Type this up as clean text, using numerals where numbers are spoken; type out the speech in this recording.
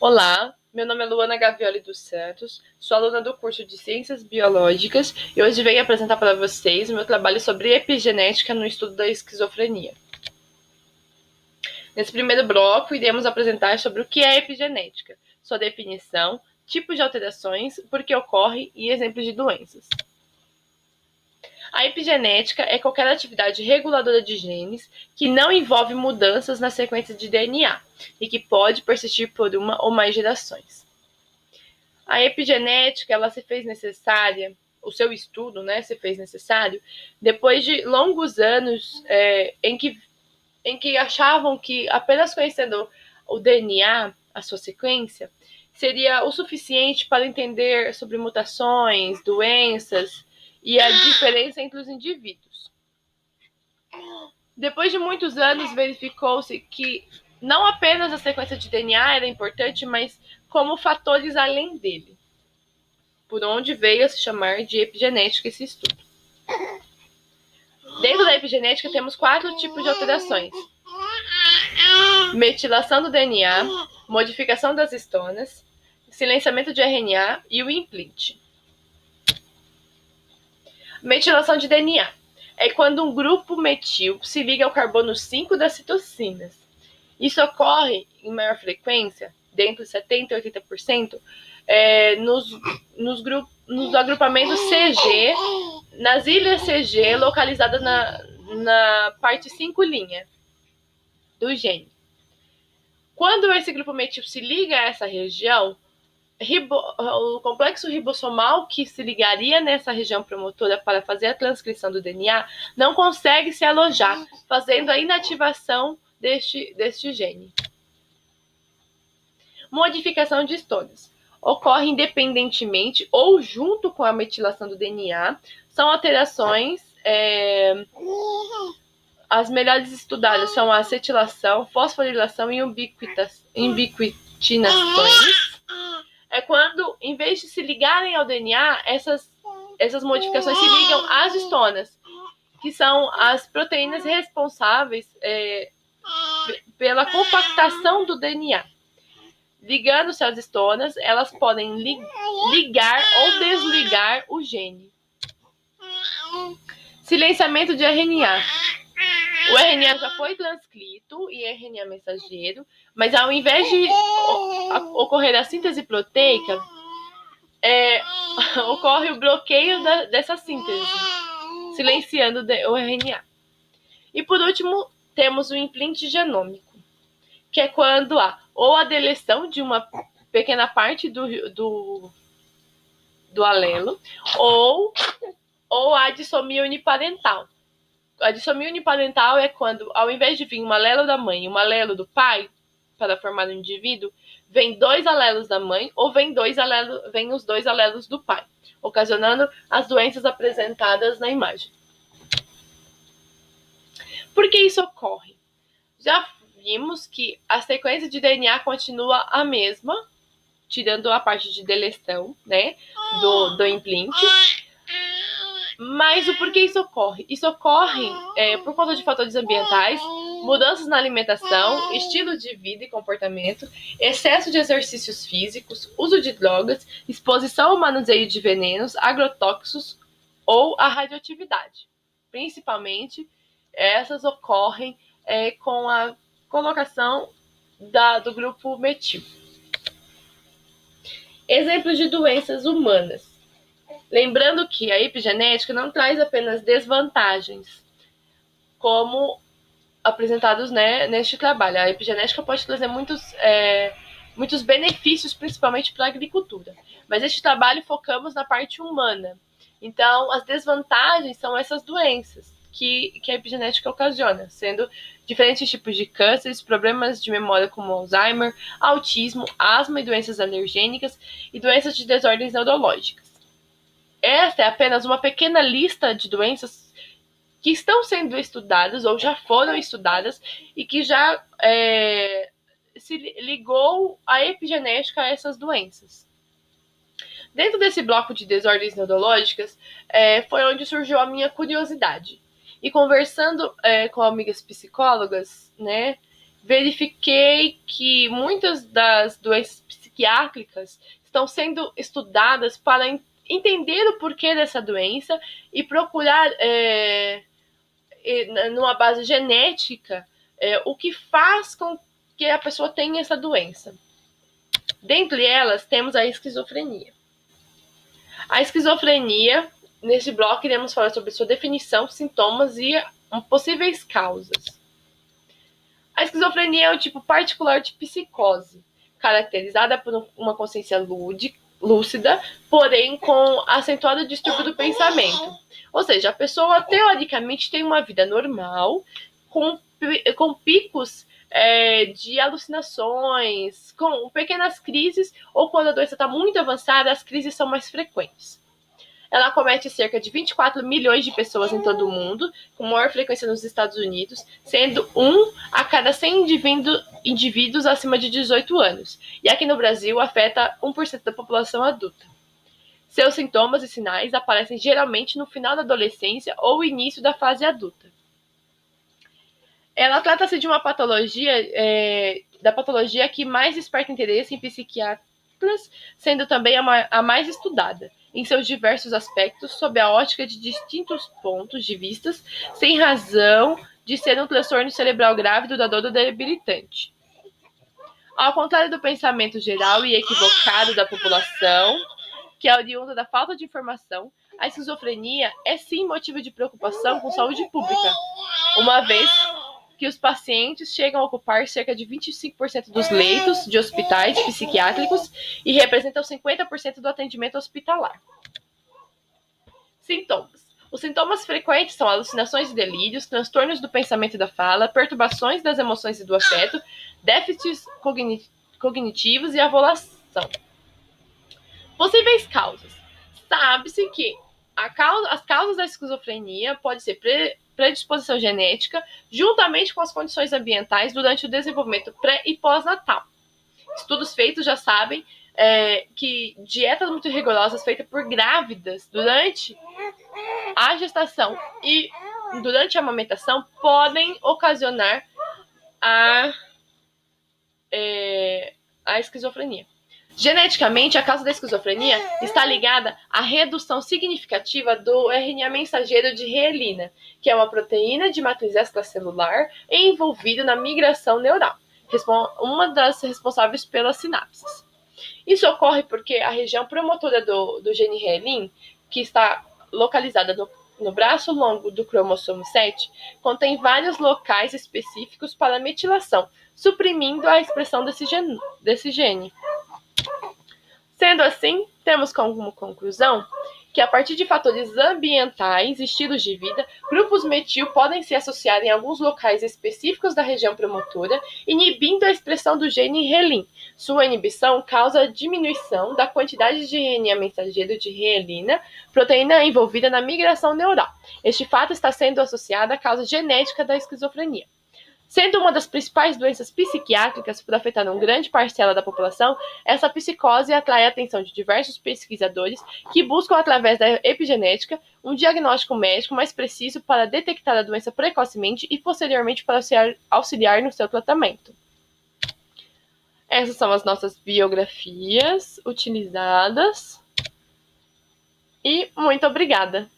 Olá, meu nome é Luana Gavioli dos Santos, sou aluna do curso de Ciências Biológicas e hoje venho apresentar para vocês o meu trabalho sobre epigenética no estudo da esquizofrenia. Nesse primeiro bloco, iremos apresentar sobre o que é epigenética, sua definição, tipos de alterações, por que ocorre e exemplos de doenças. A epigenética é qualquer atividade reguladora de genes que não envolve mudanças na sequência de DNA e que pode persistir por uma ou mais gerações. A epigenética, ela se fez necessária, o seu estudo, né, se fez necessário depois de longos anos em que achavam que apenas conhecendo o DNA, a sua sequência, seria o suficiente para entender sobre mutações, doenças e a diferença entre os indivíduos. Depois de muitos anos, verificou-se que não apenas a sequência de DNA era importante, mas como fatores além dele, por onde veio a se chamar de epigenética esse estudo. Dentro da epigenética temos 4 tipos de alterações: metilação do DNA, modificação das histonas, silenciamento de RNA e o implante. Metilação de DNA é quando um grupo metil se liga ao carbono 5 das citocinas. Isso ocorre em maior frequência, dentro de 70% a 80%, nos agrupamentos CG, nas ilhas CG, localizadas na parte 5' do gene. Quando esse grupo metil se liga a essa região, o complexo ribossomal que se ligaria nessa região promotora para fazer a transcrição do DNA não consegue se alojar, fazendo a inativação deste gene. Modificação de histonas. Ocorre independentemente ou junto com a metilação do DNA. São alterações, as melhores estudadas são a acetilação, fosforilação e ubiquitinações. É quando, em vez de se ligarem ao DNA, essas modificações se ligam às histonas, que são as proteínas responsáveis pela compactação do DNA. Ligando-se às histonas, elas podem ligar ou desligar o gene. Silenciamento de RNA. O RNA já foi transcrito em RNA mensageiro, mas ao invés de ocorrer a síntese proteica, ocorre o bloqueio dessa síntese, silenciando o RNA. E por último, temos o implante genômico, que é quando há ou a deleção de uma pequena parte do alelo ou a dissomia uniparental. A dissomia uniparental é quando, ao invés de vir um alelo da mãe e um alelo do pai para formar um indivíduo, vem 2 alelos da mãe ou vem os 2 alelos do pai, ocasionando as doenças apresentadas na imagem. Por que isso ocorre? Já vimos que a sequência de DNA continua a mesma, tirando a parte de deleção, né, do implante. Mas o porquê isso ocorre? Isso ocorre por conta de fatores ambientais, mudanças na alimentação, estilo de vida e comportamento, excesso de exercícios físicos, uso de drogas, exposição ao manuseio de venenos, agrotóxicos ou a radioatividade. Principalmente, essas ocorrem com a colocação do grupo metil. Exemplos de doenças humanas. Lembrando que a epigenética não traz apenas desvantagens, como apresentados, né, neste trabalho. A epigenética pode trazer muitos benefícios, principalmente para a agricultura. Mas neste trabalho focamos na parte humana. Então, as desvantagens são essas doenças que a epigenética ocasiona, sendo diferentes tipos de cânceres, problemas de memória como Alzheimer, autismo, asma e doenças alergênicas e doenças de desordens neurológicas. Esta é apenas uma pequena lista de doenças que estão sendo estudadas ou já foram estudadas e que já se ligou a epigenética a essas doenças. Dentro desse bloco de desordens neurológicas, foi onde surgiu a minha curiosidade. E conversando com amigas psicólogas, né, verifiquei que muitas das doenças psiquiátricas estão sendo estudadas para entender o porquê dessa doença e procurar, numa base genética, o que faz com que a pessoa tenha essa doença. Dentre elas, temos a esquizofrenia. A esquizofrenia, nesse bloco, iremos falar sobre sua definição, sintomas e possíveis causas. A esquizofrenia é um tipo particular de psicose, caracterizada por uma consciência lúcida, porém com acentuado distúrbio do pensamento. Ou seja, a pessoa teoricamente tem uma vida normal, com picos de alucinações, com pequenas crises, ou quando a doença está muito avançada, as crises são mais frequentes. Ela acomete cerca de 24 milhões de pessoas em todo o mundo, com maior frequência nos Estados Unidos, sendo 1 a cada 100 indivíduos acima de 18 anos. E aqui no Brasil, afeta 1% da população adulta. Seus sintomas e sinais aparecem geralmente no final da adolescência ou início da fase adulta. Ela trata-se de uma patologia, da patologia que mais desperta interesse em psiquiatras, sendo também a mais estudada, em seus diversos aspectos, sob a ótica de distintos pontos de vista, sem razão de ser um transtorno cerebral grave, duradouro ou debilitante. Ao contrário do pensamento geral e equivocado da população, que é oriunda da falta de informação, a esquizofrenia é sim motivo de preocupação com saúde pública, uma vez que os pacientes chegam a ocupar cerca de 25% dos leitos de hospitais psiquiátricos e representam 50% do atendimento hospitalar. Sintomas. Os sintomas frequentes são alucinações e delírios, transtornos do pensamento e da fala, perturbações das emoções e do afeto, déficits cognitivos e avolação. Possíveis causas. Sabe-se que as causas da esquizofrenia podem ser predisposição genética, juntamente com as condições ambientais durante o desenvolvimento pré- e pós-natal. Estudos feitos já sabem que dietas muito rigorosas feitas por grávidas durante a gestação e durante a amamentação podem ocasionar a esquizofrenia. Geneticamente, a causa da esquizofrenia está ligada à redução significativa do RNA mensageiro de reelina, que é uma proteína de matriz extracelular envolvida na migração neural, uma das responsáveis pelas sinapses. Isso ocorre porque a região promotora do gene reelin, que está localizada no braço longo do cromossomo 7, contém vários locais específicos para metilação, suprimindo a expressão desse gene. Sendo assim, temos como conclusão que, a partir de fatores ambientais e estilos de vida, grupos metil podem se associar em alguns locais específicos da região promotora, inibindo a expressão do gene reelin. Sua inibição causa a diminuição da quantidade de RNA mensageiro de reelina, proteína envolvida na migração neural. Este fato está sendo associado à causa genética da esquizofrenia. Sendo uma das principais doenças psiquiátricas por afetar uma grande parcela da população, essa psicose atrai a atenção de diversos pesquisadores que buscam, através da epigenética, um diagnóstico médico mais preciso para detectar a doença precocemente e, posteriormente, para auxiliar no seu tratamento. Essas são as nossas biografias utilizadas. E muito obrigada!